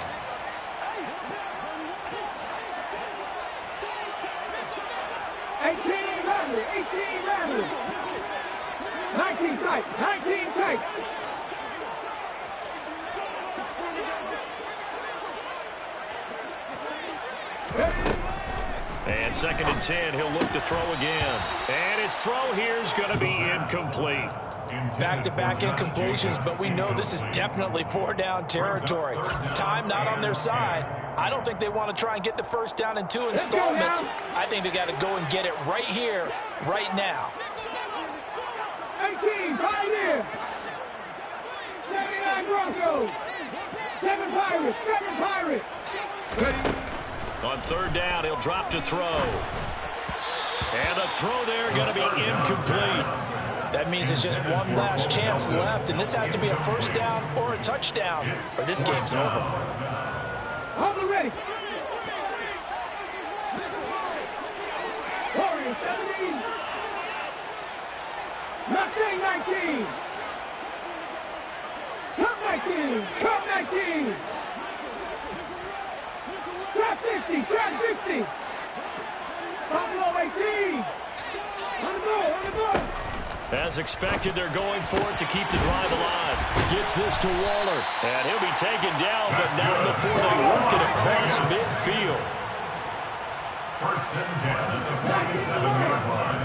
Speaker 5: Maverick. 19 tight.
Speaker 1: And 2nd and 10, he'll look to throw again. And his throw here is going to be incomplete.
Speaker 3: Back-to-back incompletions, but we know this is definitely 4-down territory. Time not on their side. I don't think they want to try and get the first down in 2 installments. I think they got to go and get it right here, right now.
Speaker 5: 18, Pioneer. 79 Broncos. 7 Pirates. Ready.
Speaker 1: On 3rd down, he'll drop to throw. And the throw there going to be incomplete.
Speaker 3: That means it's just one last chance left, and this has to be a first down or a touchdown, or this game's over.
Speaker 5: On the ready. Warriors 17. Mustang 19. Cup 19. Trap 60. Buffalo 18. On the ball.
Speaker 1: As expected, they're going for it to keep the drive alive. Gets this to Waller. And he'll be taken down, but not before they work it across midfield.
Speaker 4: 1st and 10 at the 47-yard line.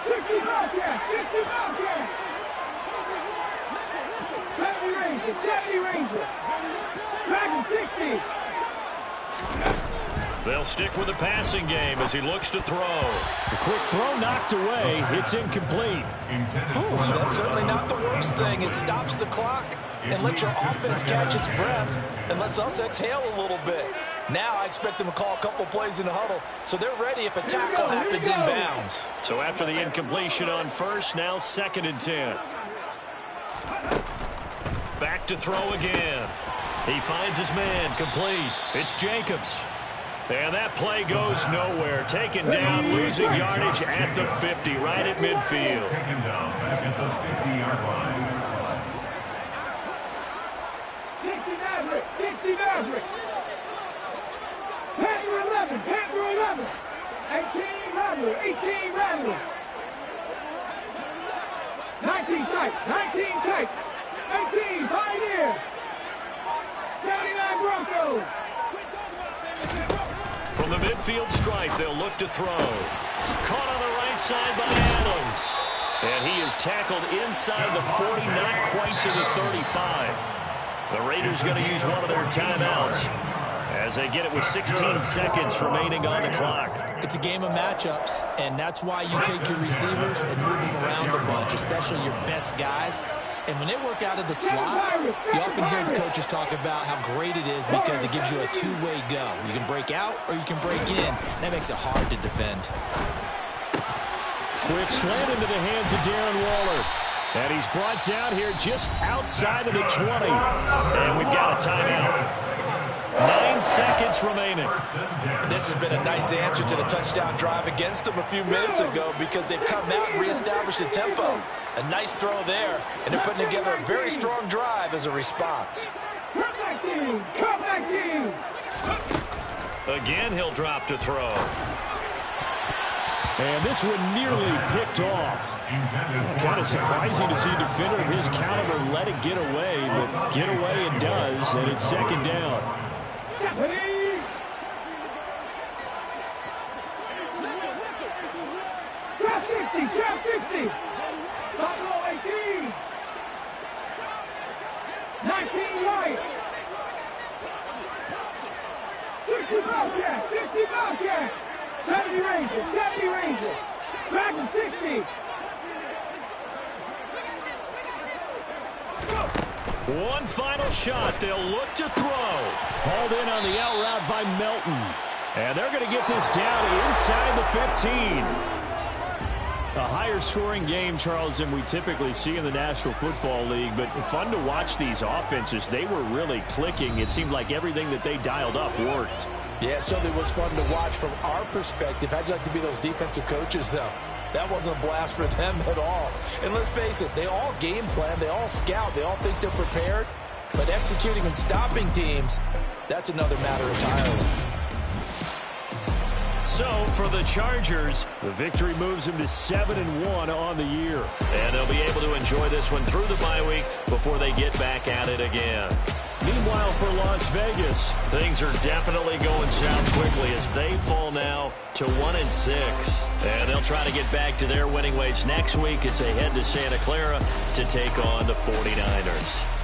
Speaker 5: 60 Bobcats. 70 Rangers. Dragon 60.
Speaker 1: They'll stick with the passing game as he looks to throw. A quick throw knocked away. It's incomplete.
Speaker 3: That's certainly not the worst thing. It stops the clock and lets your offense catch its breath and lets us exhale a little bit. Now I expect them to call a couple plays in the huddle, so they're ready if a tackle happens inbounds.
Speaker 1: So after the incompletion on 1st, now 2nd and 10. Back to throw again. He finds his man, complete. It's Jacobs. And that play goes nowhere. Taken down, losing yardage at the 50, right at midfield.
Speaker 4: Taken down back at the 50-yard line.
Speaker 5: 60 Maverick. Panther 11. 18 Rattler. 19 tight. 18 Pioneer. 79 Broncos.
Speaker 1: From the midfield stripe, they'll look to throw. Caught on the right side by Adams. And he is tackled inside the 40, not quite to the 35. The Raiders going to use one of their timeouts as they get it with 16 seconds remaining on the clock.
Speaker 3: It's a game of matchups, and that's why you take your receivers and move them around a bunch, especially your best guys. And when they work out of the slot, you often hear the coaches talk about how great it is because it gives you a two-way go. You can break out or you can break in. That makes it hard to defend.
Speaker 1: Quick slant into the hands of Darren Waller. And he's brought down here just outside of the 20. And we've got a timeout. 9 seconds remaining.
Speaker 3: This has been a nice answer to the touchdown drive against them a few minutes ago because they've come out and reestablished the tempo. A nice throw there, and they're putting together a very strong drive as a response.
Speaker 5: Comeback team! Comeback team!
Speaker 1: Again, he'll drop to throw.
Speaker 2: And this one nearly picked off. Kind of surprising to see a defender of his caliber let it get away, but get away it does, and it's second down.
Speaker 5: Stephanie! Trap 50! Trap 50! Buffalo 18! 19 right! 60 Bobcat! 60 Bobcat! 70 Rangers! 70 Rangers! Dragon 60!
Speaker 1: One final shot. They'll look to throw.
Speaker 2: Hauled in on the out route by Melton. And they're going to get this down inside the 15. A higher scoring game, Charles, than we typically see in the National Football League, but fun to watch these offenses. They were really clicking. It seemed like everything that they dialed up worked.
Speaker 3: Yeah, it certainly was fun to watch from our perspective. How'd you like to be those defensive coaches, though? That wasn't a blast for them at all. And let's face it, they all game plan, they all scout, they all think they're prepared. But executing and stopping teams, that's another matter entirely.
Speaker 1: So, for the Chargers,
Speaker 2: The victory moves them to 7-1 on the year.
Speaker 1: and they'll be able to enjoy this one through the bye week before they get back at it again.
Speaker 2: Meanwhile, for Las Vegas,
Speaker 1: Things are definitely going south quickly as they fall now to 1-6. And they'll try to get back to their winning ways next week as they head to Santa Clara to take on the 49ers.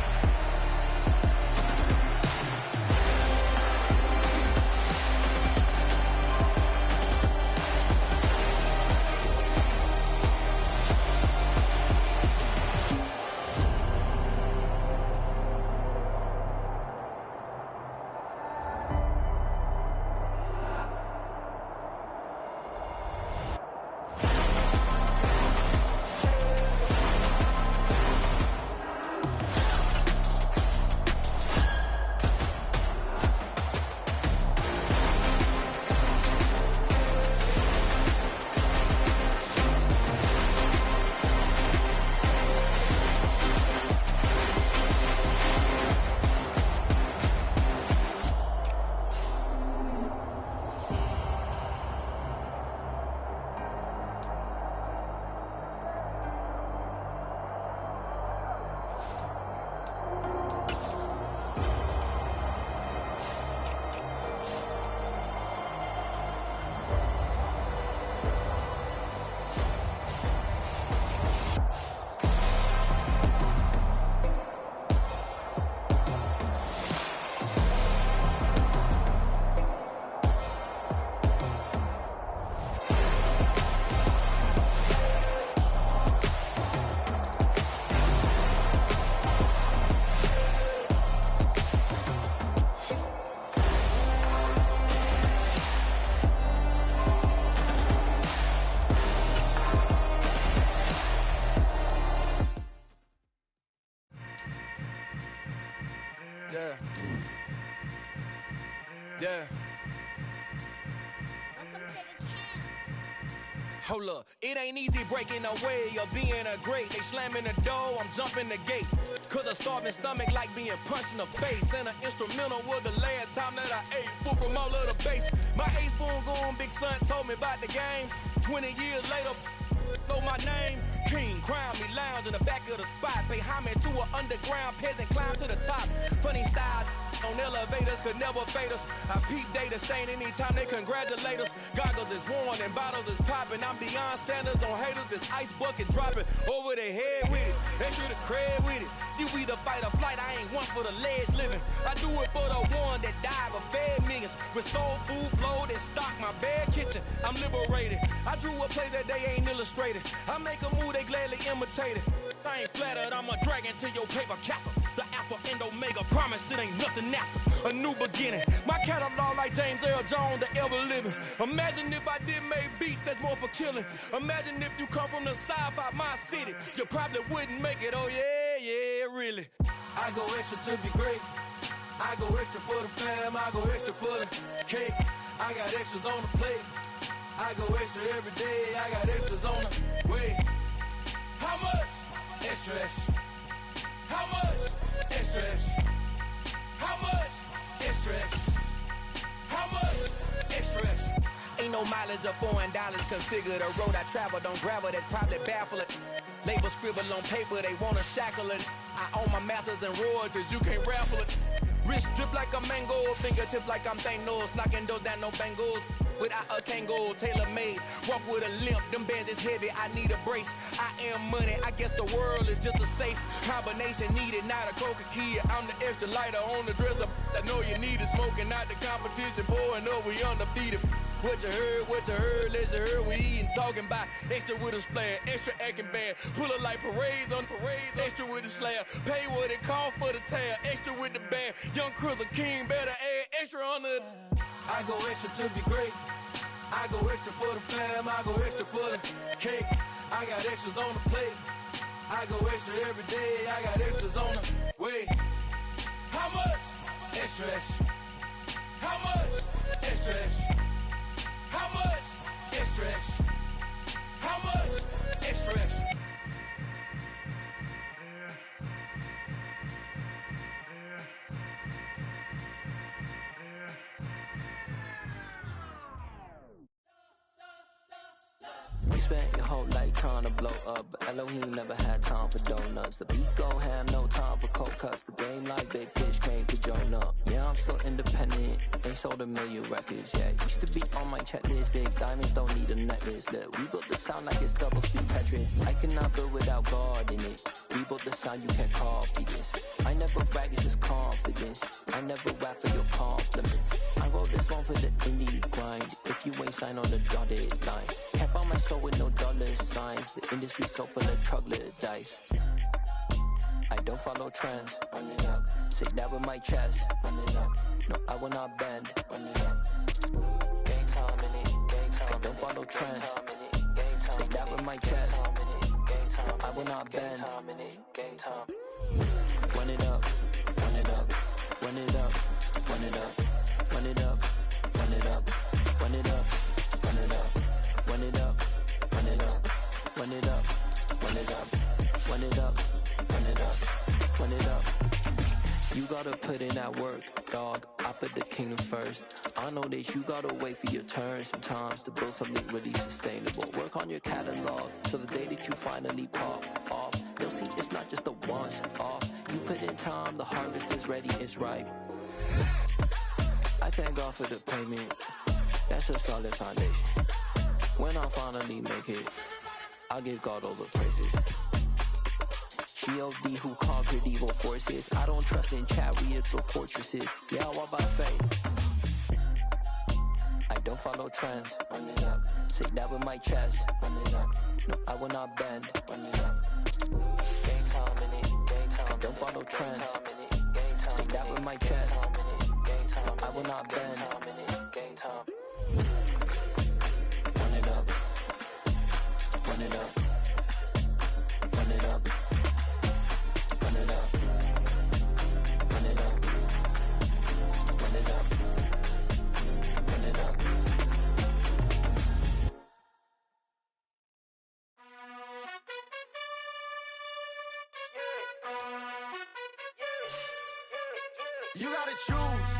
Speaker 6: Yeah. Hold up, it ain't easy breaking away or being a great. They slamming the door, I'm jumping the gate. Cause a starving stomach like being punched in the face. And an instrumental was the last time that I ate. Full from all of the bass. My ace boom goon, big son told me about the game. 20 years later, know my name. King, crown me, lounge in the back of the spot. Pay homage to an underground peasant, climb to the top. Funny style on elevators could never fade us. I peep data stain anytime they congratulate us. Goggles is worn and bottles is popping. I'm Deion Sanders on haters, this ice bucket dropping over their head with it. They should have cred with it. You either fight or flight, I ain't one for the ledge living. I do it for the one that died but fed millions. With soul food flow that stock my bare kitchen. I'm liberated. I drew a play that they ain't illustrated. I make a move, they gladly imitate it. I ain't flattered, I'm a dragon to your paper castle. The Alpha and Omega, promise it ain't nothing after. A new beginning. My catalog like James Earl Jones, the ever living. Imagine if I did make beats that's more for killing. Imagine if you come from the sci-fi, my city. You probably wouldn't make it, oh yeah, yeah, really. I go extra to be great. I go extra for the fam, I go extra for the cake. I got extras on the plate. I go extra every day, I got extras on the way. How much? Extra, extra. How much? Extra, extra. How much? Extra, extra. How much? Extra, extra. Ain't no mileage of $4 configure the road I travel. Don't gravel, that probably baffle it. Label scribble on paper, they wanna shackle it. I own my masters and royalties, you can't raffle it. Wrist drip like a mango, fingertips like I'm Thanos. Knocking those down, no bangles. Without a Kangol, tailor-made. Walk with a limp, them bands is heavy, I need a brace. I am money, I guess the world is just a safe combination needed, not a coca-key. I'm the extra lighter on the dresser. I know you need it, smoking out the competition, pouring up, we undefeated. What you heard, let's hear we eatin', talking about extra with a splash, extra acting bad, pull it like parades on parades, extra with the slab, pay what it cost for the tab, extra with the band, young Crizzle King, better add extra on the. I go extra to be great, I go extra for the fam, I go extra for the cake, I got extras on the plate, I go extra every day, I got extras on the way. How much? Extra, extra. How much? Extra, extra. How much? Extra, extra. How much? Extra, extra.
Speaker 7: We spent your whole life trying to blow up, but Elohim never had time for donuts. The beat go ham, no time for cold cuts. The game like Big Pitch came to join up. Yeah, I'm still independent, ain't sold a million records yet. Used to be on my checklist, big diamonds don't need a necklace. Look, we built the sound like it's double speed Tetris. I cannot build without God in it. We built the sound, you can't copy this. I never brag, it's just confidence. I never rap for your compliments. I wrote this one for the indie grind. If you ain't signed on the dotted line, can't buy my soul with no dollar signs. The industry so full of troglodytes. I don't follow trends. Run it up. Say that with my chest. Run it up. No, I will not bend. Run it up. Gang time in it. Gang time. I don't follow trends. Say that with my chest. No, I will not bend. Gang time. Run it up. Run it up. Run it up. Run it up. Run it up. Run it up. Run it up. Run it up. Run it up. Run it up. Run it up. Run it up. Run it up. Run it up. Run it up. You gotta put in that work, dog. I put the kingdom first. I know that you gotta wait for your turn sometimes to build something really sustainable. Work on your catalog so the day that you finally pop off, you'll see it's not just a once off. You put in time, the harvest is ready, it's ripe. I thank God for the payment. That's a solid foundation. When I finally make it, I'll give God all the praises. G.O.D. who conquered evil forces. I don't trust in chariots or fortresses. Yeah, I walk by faith. I don't follow trends. Run it up. Say that with my chest. Run it up. No, I will not bend. Run it up. Gang time in it. Gang time. I don't follow trends. Say that with my chest. No, I will not bend. Gang time. Run it up. Run it up. Run it up. Run it up. Run it up. Run it up. Run it up.
Speaker 6: You gotta choose.